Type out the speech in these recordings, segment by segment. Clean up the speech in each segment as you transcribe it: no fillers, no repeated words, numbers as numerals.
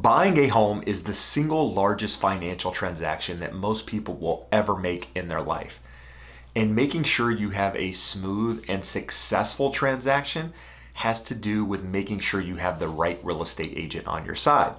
Buying a home is the single largest financial transaction that most people will ever make in their life. And making sure you have a smooth and successful transaction has to do with making sure you have the right real estate agent on your side.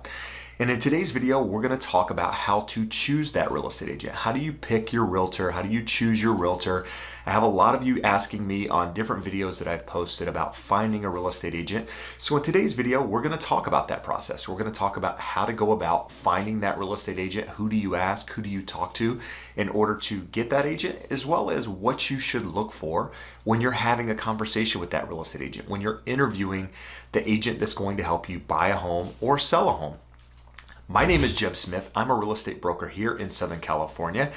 And in today's video, we're going to talk about how to choose that real estate agent. How do you pick your realtor? How do you choose your realtor? I have a lot of you asking me on different videos that I've posted about finding a real estate agent. So in today's video, we're going to talk about that process. We're going to talk about how to go about finding that real estate agent. Who do you ask? Who do you talk to in order to get that agent, as well as what you should look for when you're having a conversation with that real estate agent, when you're interviewing the agent that's going to help you buy a home or sell a home. My name is Jeb Smith. I'm a real estate broker here in Southern California,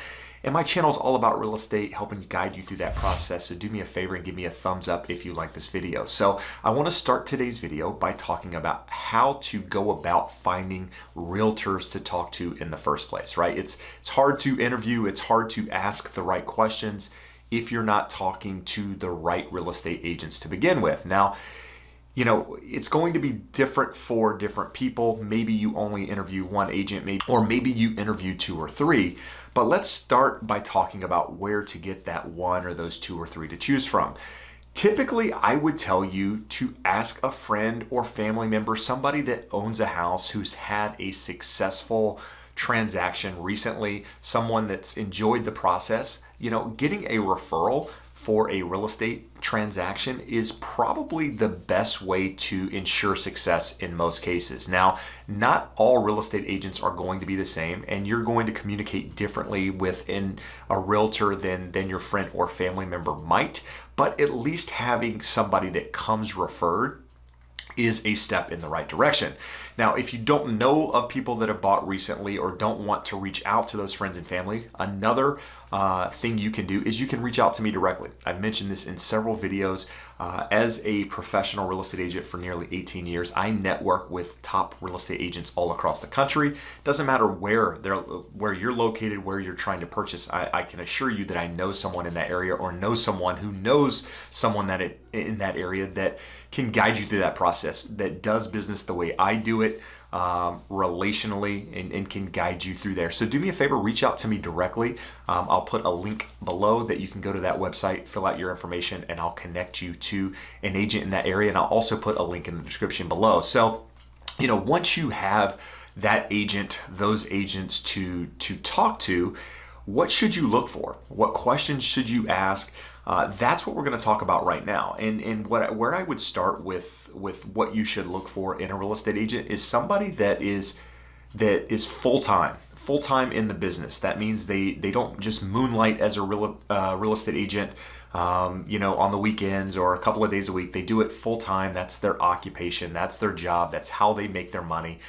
and my channel is all about real estate, helping guide you through that process. So do me a favor and give me a thumbs up if you like this video. So I want to start today's video by talking about how to go about finding realtors to talk to in the first place, right? It's hard to interview. It's hard to ask the right questions if you're not talking to the right real estate agents to begin with. Now, you know, it's going to be different for different people. Maybe you only interview one agent, or maybe you interview two or three. But let's start by talking about where to get that one or those two or three to choose from. Typically, I would tell you to ask a friend or family member, somebody that owns a house who's had a successful transaction recently, someone that's enjoyed the process. You know, getting a referral for a real estate transaction is probably the best way to ensure success in most cases. Now, not all real estate agents are going to be the same, and you're going to communicate differently within a realtor than your friend or family member might, but at least having somebody that comes referred is a step in the right direction. Now, if you don't know of people that have bought recently or don't want to reach out to those friends and family, another thing you can do is you can reach out to me directly. I've mentioned this in several videos. As a professional real estate agent for nearly 18 years, I network with top real estate agents all across the country. Doesn't matter where you're located, where you're trying to purchase. I can assure you that I know someone in that area or know someone who knows someone in that area that can guide you through that process, that does business the way I do it, relationally, and can guide you through there. So do me a favor, reach out to me directly. I'll put a link below that you can go to that website, fill out your information, and I'll connect you to an agent in that area. And I'll also put a link in the description below. So, you know, once you have that agent, those agents to talk to, what should you look for? What questions should you ask? That's what we're going to talk about right now. And where I would start with what you should look for in a real estate agent is somebody that is full-time in the business. That means they don't just moonlight as a real estate agent, you know, on the weekends or a couple of days a week. They do it full-time. That's their occupation. That's their job. That's how they make their money.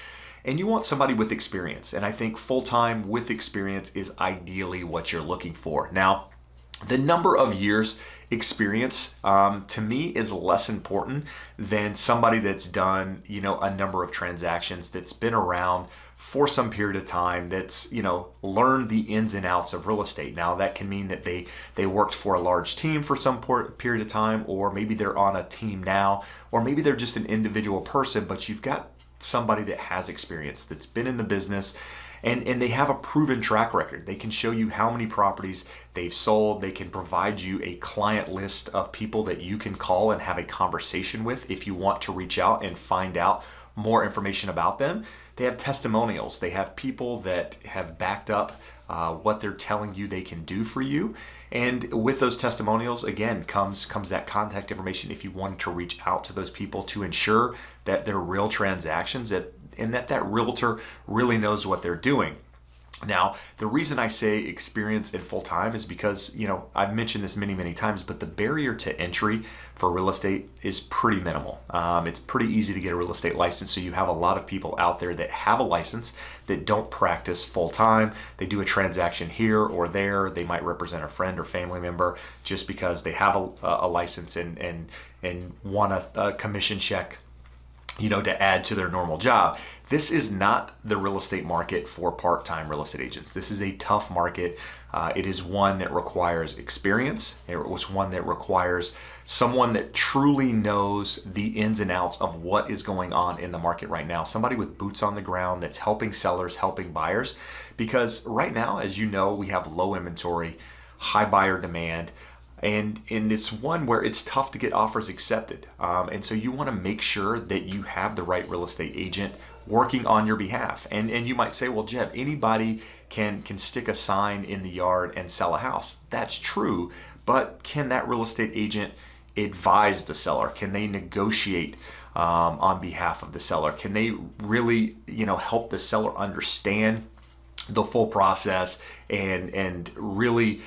And you want somebody with experience. And I think full-time with experience is ideally what you're looking for. Now, the number of years experience to me is less important than somebody that's done, you know, a number of transactions, that's been around for some period of time, that's, you know, learned the ins and outs of real estate. Now, that can mean that they worked for a large team for some period of time, or maybe they're on a team now, or maybe they're just an individual person, but you've got somebody that has experience, that's been in the business, and they have a proven track record. They can show you how many properties they've sold. They can provide you a client list of people that you can call and have a conversation with if you want to reach out and find out more information about them. They have testimonials. They have people that have backed up what they're telling you they can do for you. And with those testimonials, again, comes that contact information if you want to reach out to those people to ensure that they're real transactions, and that realtor really knows what they're doing. Now, the reason I say experience and full-time is because, you know, I've mentioned this many, many times, but the barrier to entry for real estate is pretty minimal. It's pretty easy to get a real estate license. So you have a lot of people out there that have a license that don't practice full-time. They do a transaction here or there. They might represent a friend or family member just because they have a license and want a commission check, you know, to add to their normal job. This is not the real estate market for part-time real estate agents. This is a tough market. It is one that requires experience. It was one that requires someone that truly knows the ins and outs of what is going on in the market right now. Somebody with boots on the ground that's helping sellers, helping buyers. Because right now, as you know, we have low inventory, high buyer demand, and it's one where it's tough to get offers accepted. And so you want to make sure that you have the right real estate agent working on your behalf. And you might say, well, Jeb, anybody can stick a sign in the yard and sell a house. That's true, but can that real estate agent advise the seller? Can they negotiate on behalf of the seller? Can they really, help the seller understand the full process and really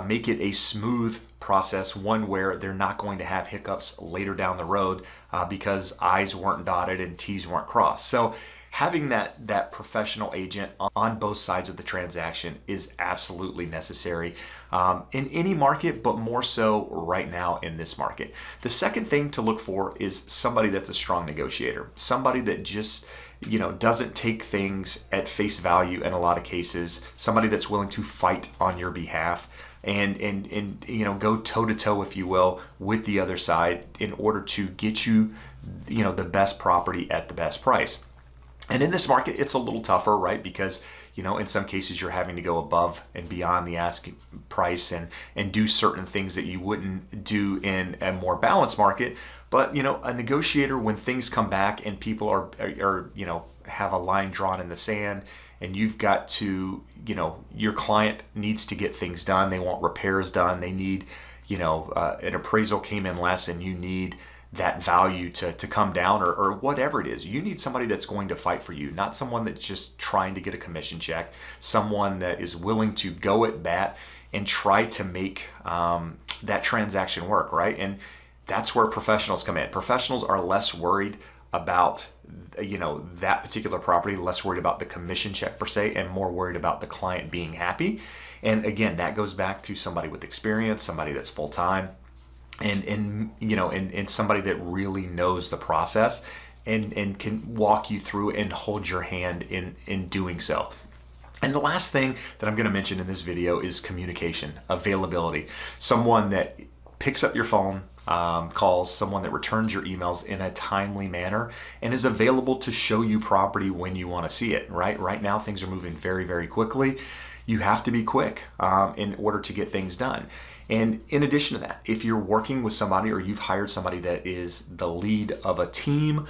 make it a smooth process, one where they're not going to have hiccups later down the road because I's weren't dotted and T's weren't crossed. So having that professional agent on both sides of the transaction is absolutely necessary in any market, but more so right now in this market. The second thing to look for is somebody that's a strong negotiator, somebody that just doesn't take things at face value in a lot of cases, somebody that's willing to fight on your behalf and go toe to toe, if you will, with the other side in order to get you, the best property at the best price. And in this market, it's a little tougher, right? Because, in some cases you're having to go above and beyond the asking price and do certain things that you wouldn't do in a more balanced market. But, a negotiator, when things come back and people are have a line drawn in the sand and you've got to, your client needs to get things done. They want repairs done. They need, an appraisal came in less and you need that value to come down or whatever it is. You need somebody that's going to fight for you, not someone that's just trying to get a commission check, someone that is willing to go at bat and try to make that transaction work, right? And that's where professionals come in. Professionals are less worried about that particular property, less worried about the commission check per se, and more worried about the client being happy. And again, that goes back to somebody with experience, somebody that's full-time, and somebody that really knows the process and can walk you through and hold your hand in doing so. And the last thing that I'm going to mention in this video is communication, availability. Someone that picks up your phone, calls, someone that returns your emails in a timely manner and is available to show you property when you want to see it, right? Right now, things are moving very, very quickly. You have to be quick in order to get things done. And in addition to that, if you're working with somebody or you've hired somebody that is the lead of a team,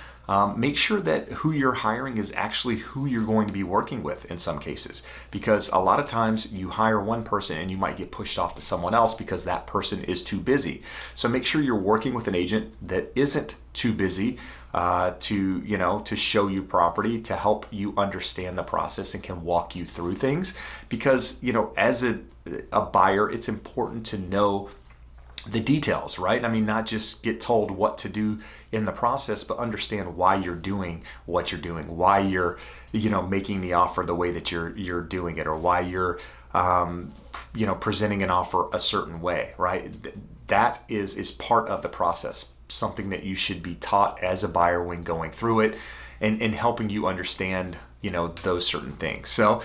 make sure that who you're hiring is actually who you're going to be working with in some cases. Because a lot of times you hire one person and you might get pushed off to someone else because that person is too busy. So make sure you're working with an agent that isn't too busy to show you property, to help you understand the process and can walk you through things. Because, as a buyer, it's important to know the details, right? I mean, not just get told what to do in the process, but understand why you're doing what you're doing, why you're, making the offer the way that you're doing it, or why you're, presenting an offer a certain way, right? That is part of the process, something that you should be taught as a buyer when going through it and helping you understand, those certain things. So,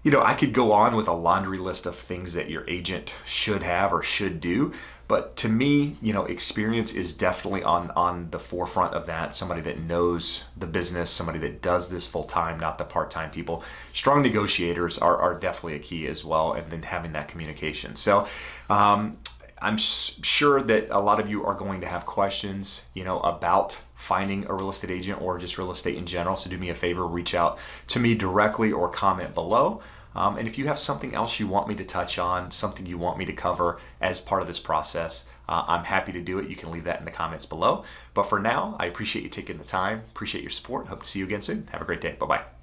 I could go on with a laundry list of things that your agent should have or should do. But to me, experience is definitely on the forefront of that. Somebody that knows the business, somebody that does this full time, not the part-time people. Strong negotiators are definitely a key as well. And then having that communication. So I'm sure that a lot of you are going to have questions, about finding a real estate agent or just real estate in general. So do me a favor, reach out to me directly or comment below. And if you have something else you want me to touch on, something you want me to cover as part of this process, I'm happy to do it. You can leave that in the comments below. But for now, I appreciate you taking the time, appreciate your support. Hope to see you again soon. Have a great day. Bye-bye.